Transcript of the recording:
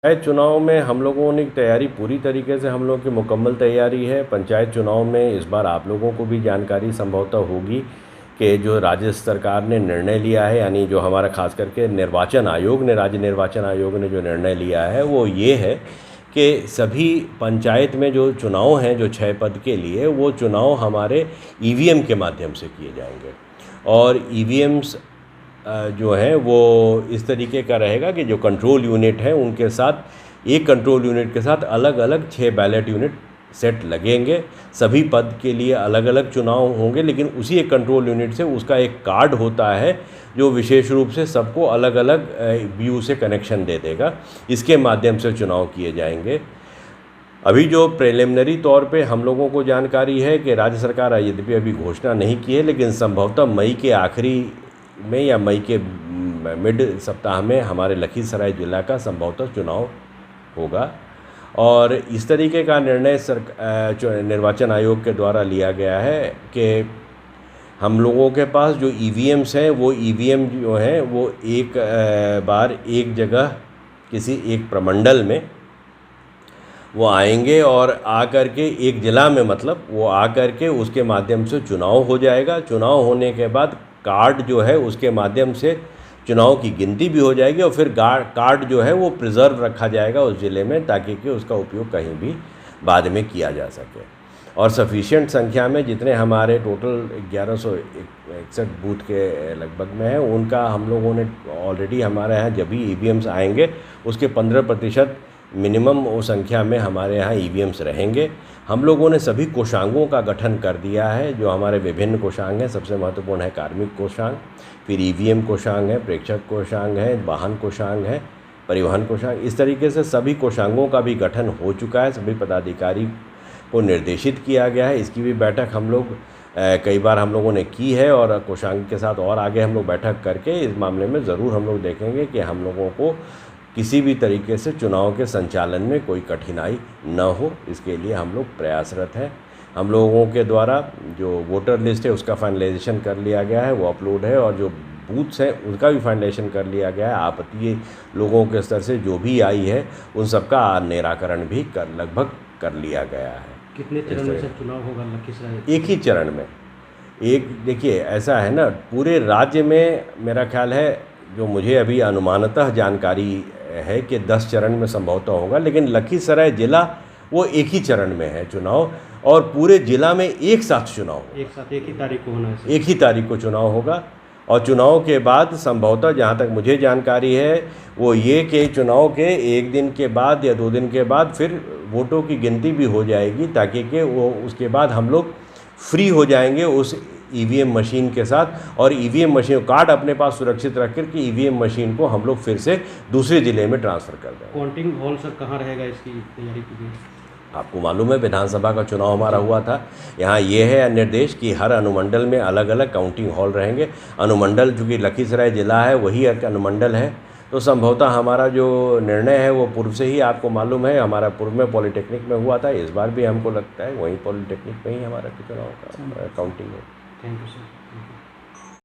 चुनाव में हम लोगों ने तैयारी पूरी तरीके से, हम लोगों की मुकम्मल तैयारी है। पंचायत चुनाव में इस बार आप लोगों को भी जानकारी संभवतः होगी कि जो राज्य सरकार ने निर्णय लिया है, यानी जो हमारा खास करके निर्वाचन आयोग ने, राज्य निर्वाचन आयोग ने जो निर्णय लिया है वो ये है कि सभी पंचायत में जो चुनाव हैं, जो 6 पद के लिए, वो चुनाव हमारे ईवीएम के माध्यम से किए जाएंगे। और ईवीएम्स जो हैं वो इस तरीके का रहेगा कि जो कंट्रोल यूनिट हैं उनके साथ, एक कंट्रोल यूनिट के साथ अलग अलग 6 बैलेट यूनिट सेट लगेंगे। सभी पद के लिए अलग अलग चुनाव होंगे, लेकिन उसी एक कंट्रोल यूनिट से उसका एक कार्ड होता है जो विशेष रूप से सबको अलग अलग व्यू से कनेक्शन दे देगा। इसके माध्यम से चुनाव किए जाएंगे। अभी जो प्रिलिमिनरी तौर पे हम लोगों को जानकारी है कि राज्य सरकार यद्यपि अभी घोषणा नहीं की है, लेकिन संभवतः मई के आखिरी में या मई के मिड सप्ताह में हमारे लखीसराय जिला का संभवतः चुनाव होगा। और इस तरीके का निर्णय निर्वाचन आयोग के द्वारा लिया गया है कि हम लोगों के पास जो ईवीएम्स हैं, वो ईवीएम जो हैं वो एक बार एक जगह किसी एक प्रमंडल में वो आएंगे और आकर के एक ज़िला में, मतलब वो आकर के उसके माध्यम से चुनाव हो जाएगा। चुनाव होने के बाद कार्ड जो है उसके माध्यम से चुनाव की गिनती भी हो जाएगी और फिर कार्ड जो है वो प्रिजर्व रखा जाएगा उस ज़िले में, ताकि कि उसका उपयोग कहीं भी बाद में किया जा सके। और सफिशिएंट संख्या में जितने हमारे टोटल 1161 बूथ के लगभग में है, उनका हम लोगों ने ऑलरेडी, हमारे यहाँ जब भी ईवीएम्स आएंगे उसके 15% मिनिमम वो संख्या में हमारे यहाँ ईवीएम्स रहेंगे। हम लोगों ने सभी कोषांगों का गठन कर दिया है। जो हमारे विभिन्न कोषांग हैं, सबसे महत्वपूर्ण है कार्मिक कोषांग, फिर ईवीएम कोषांग है, प्रेक्षक कोषांग है, वाहन कोषांग है, परिवहन कोषांग। इस तरीके से सभी कोषांगों का भी गठन हो चुका है। सभी पदाधिकारी को निर्देशित किया गया है। इसकी भी बैठक हम लोग कई बार हम लोगों ने की है और कोषांग के साथ और आगे हम लोग बैठक करके इस मामले में ज़रूर हम लोग देखेंगे कि हम लोगों को किसी भी तरीके से चुनाव के संचालन में कोई कठिनाई न हो। इसके लिए हम लोग प्रयासरत हैं। हम लोगों के द्वारा जो वोटर लिस्ट है उसका फाइनलाइजेशन कर लिया गया है, वो अपलोड है, और जो बूथ्स हैं उनका भी फाइनलाइजेशन कर लिया गया है। आपत्ति लोगों के स्तर से जो भी आई है उन सबका निराकरण भी लगभग कर लिया गया है। कितने चरण में से चुनाव होगा लखीसराय? एक ही चरण में। एक देखिए, ऐसा है ना, पूरे राज्य में मेरा ख्याल है, जो मुझे अभी अनुमानतः जानकारी है कि 10 चरण में संभवतः होगा, लेकिन लखीसराय जिला वो एक ही चरण में है चुनाव, और पूरे जिला में एक साथ चुनाव, एक ही तारीख को होना है। एक ही तारीख को चुनाव होगा। और चुनाव के बाद संभवतः, जहाँ तक मुझे जानकारी है, वो ये कि चुनाव के एक दिन के बाद या 2 दिन के बाद फिर वोटों की गिनती भी हो जाएगी, ताकि कि वो उसके बाद हम लोग फ्री हो जाएंगे उस ईवीएम मशीन के साथ, और ईवीएम मशीन कार्ड अपने पास सुरक्षित रख कर के ईवीएम मशीन को हम लोग फिर से दूसरे ज़िले में ट्रांसफ़र कर देंगे। काउंटिंग हॉल सर कहाँ रहेगा इसकी तैयारी की गई? आपको मालूम है, विधानसभा का चुनाव हमारा हुआ था, यहाँ ये है निर्देश कि हर अनुमंडल में अलग अलग काउंटिंग हॉल रहेंगे। अनुमंडल, चूँकि लखीसराय जिला है वही एक अनुमंडल है, तो संभवतः हमारा जो निर्णय है वो पूर्व से ही आपको मालूम है, हमारा पूर्व में पॉलिटेक्निक में हुआ था। इस बार भी हमको लगता है वहीं पॉलिटेक्निक में ही हमारा चुनाव का काउंटिंग है। Thank you sir.